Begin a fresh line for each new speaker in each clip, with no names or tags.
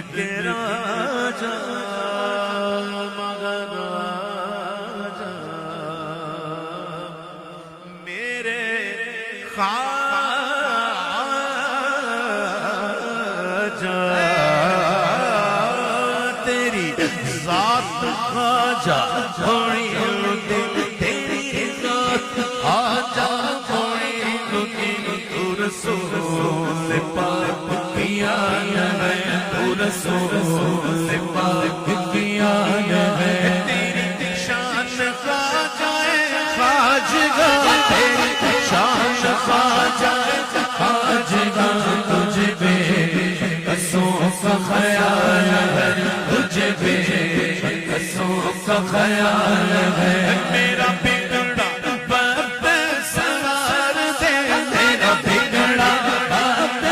کے راجا مگر راجا میرے خواجہ تیری ذات خواجہ تھوڑی تیری ذات خواجہ تھوڑی رسول پاک کیا ہے رسول پاک کیا ہے تیری شان خواجہ خواجہ تیری شان خواجہ خواجہ تجھ پہ قصوں کا خیال ہے تجھ پہ قصوں کا خیال ہے میرا بگڑا باب سوار دے میرا بگڑا باب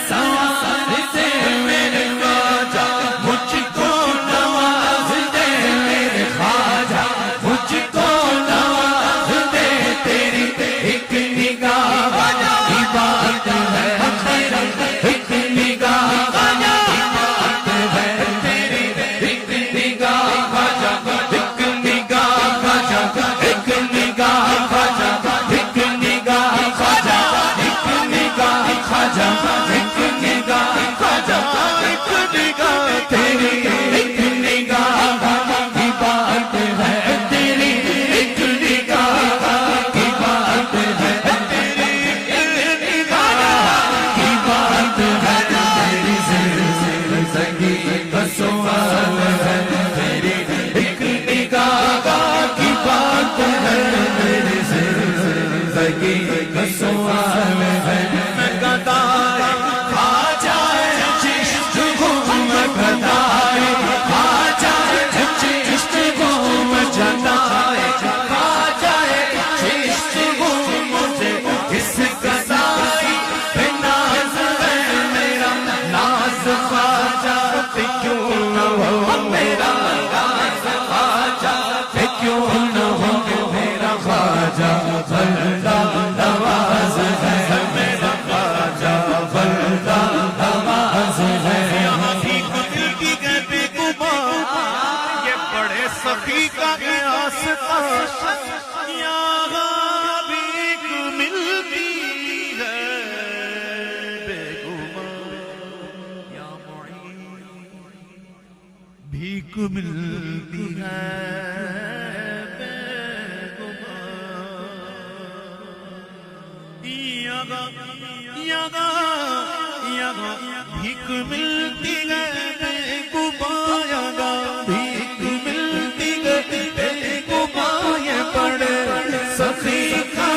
سوار دے میرے خواجہ مجھ کو نواز دے میرے خواجہ مجھ کو نواز دے تیری ایک نگاہ کی بات ہے ایک نگاہ کی بات ہے تیری ایک نگاہ ایک نگاہ ایک نگاہ ایک نگاہ ایک نگاہ خواجہ ایک نگاہ خواجہ ایک نگاہ تیری ایک نگاہ کی بات ہے تیری ایک نگاہ کی بات ہے تیری ایک نگاہ کی بات ہے تیری زندگی کا سوال ہے تیری ایک نگاہ کی بات ہے تیری زندگی کا سوال ہے میں گدائے خواجہ چشت ہوں میں گدائے خواجہ چشت ہوں میں جدائے خواجہ چشت ہوں مجھے اس گدائی پہ ناز ہے میرا ناز خواجہ پہ کیوں نہ ہو میرا ناز خواجہ پہ کیوں نہ ہو میرا خواجہ بلدہ نواز ہے میرا خواجہ بلدہ نواز ہے یہاں بھی دل کی گئے بے گمان یہ بڑے سخی کا قیاس تھا یہاں بھی ملتی ہے بے گمان یا معین بھیک ملتی ہے بے گمان یہاں بھیک ملتی ہے بے گمان یہاں بھیک ملتی ہے بے گمان یہ بڑے سخی کا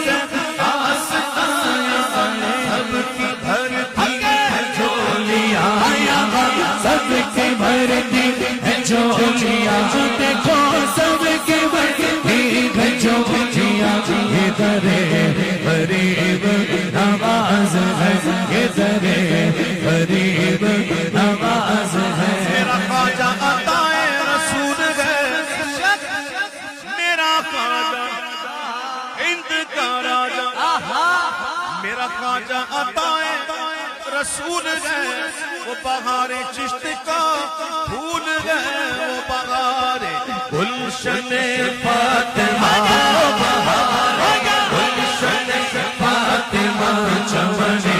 آستان سب کی بھرتی ہے جھولیاں یہاں سب کی بھرتی ہے جھولیاں دیکھو سب کی بھرتی ہے جھولیاں یہ درے غریب نواز ہے یہ درے غریب نواز ہے میرا خواجہ عطائے رسول ہے میرا خواجہ ہند کا راجا میرا خواجہ عطائے رسول ہے وہ بہار چشت کا پھول ہے وہ بہار گلشن فاطمہ گلشن فاطمہ چمنے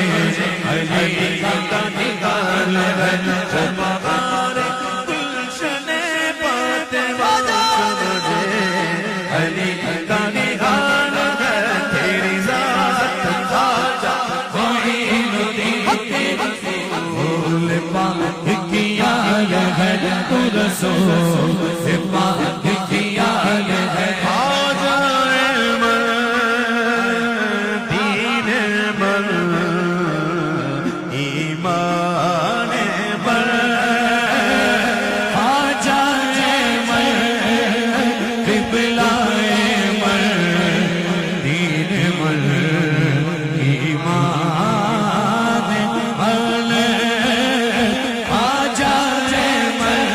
علی کا نگال ہے وہ بہار گلشن فاطمہ چمنے علی کا نگال ہے تیری ذات خواجہ معین الدین پھول پاک کیا ہے تو رسول پاک کیا ہے خواجہ دین من ایمان من خواجہ من قبلہ من دین من ایمان من خواجہ من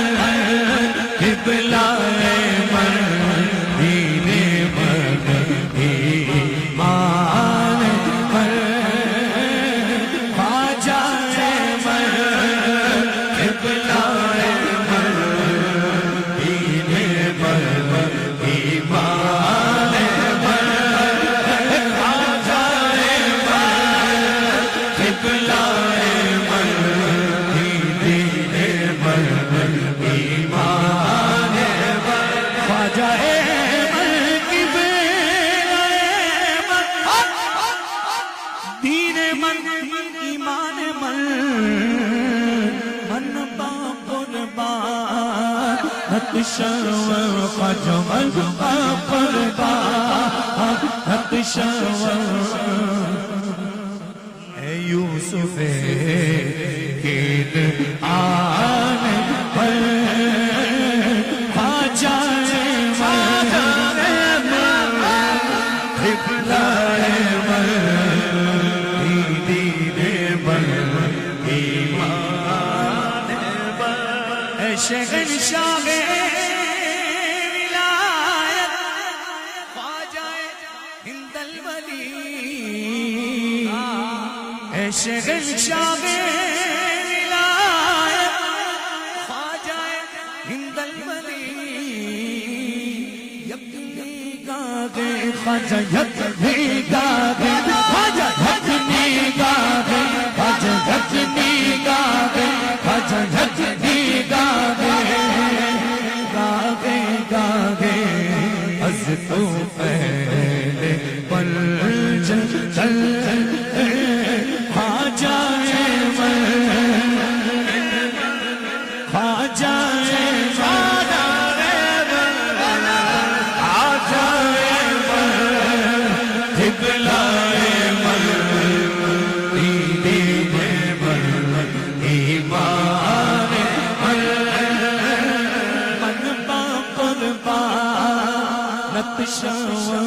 نقشور خجمل پردا نقشور اے یوسف گرد آنے پر خواجہ شہنشاہ ولایت خواجہ ہند الولی اے شہنشاہ ولایت خواجہ ہند الولی یکنی گاگے خواجہ یکنی گاگے خواجہ یکنی گاگے خواجہ یکنی گاگے خواجہ یکنی تو پہلے پر چل خواجہ خواجہ نقشور